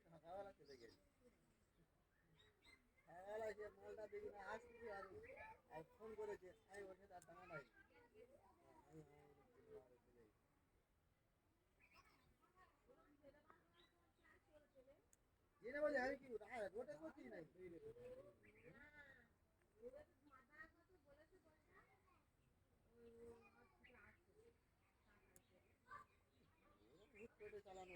সকালবেলা চলে গেছে সকালবেলা সে মালটা দেখি না আসছে আর ফোন করেছে আমি বলছে তার টাকা নাই জেনে বলে আমি কি রোটে করছি নাই চালানো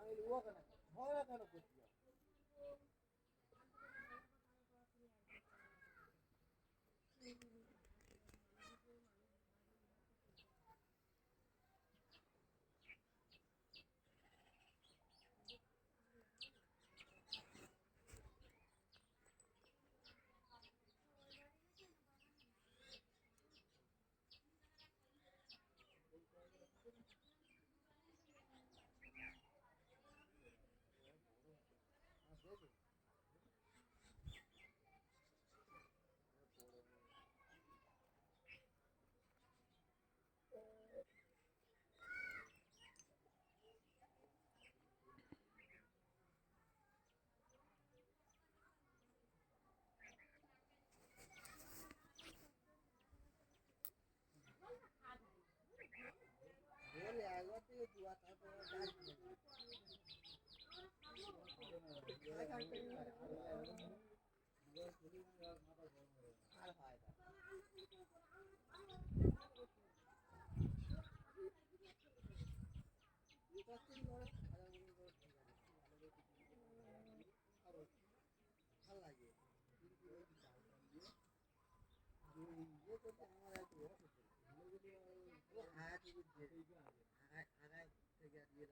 আমি ও কেন ঝগড়া কেন করছি বলে একবার থেকে দুয়া তারপরে আর হয় না ভালো লাগে কিন্তু আমার একটু হাত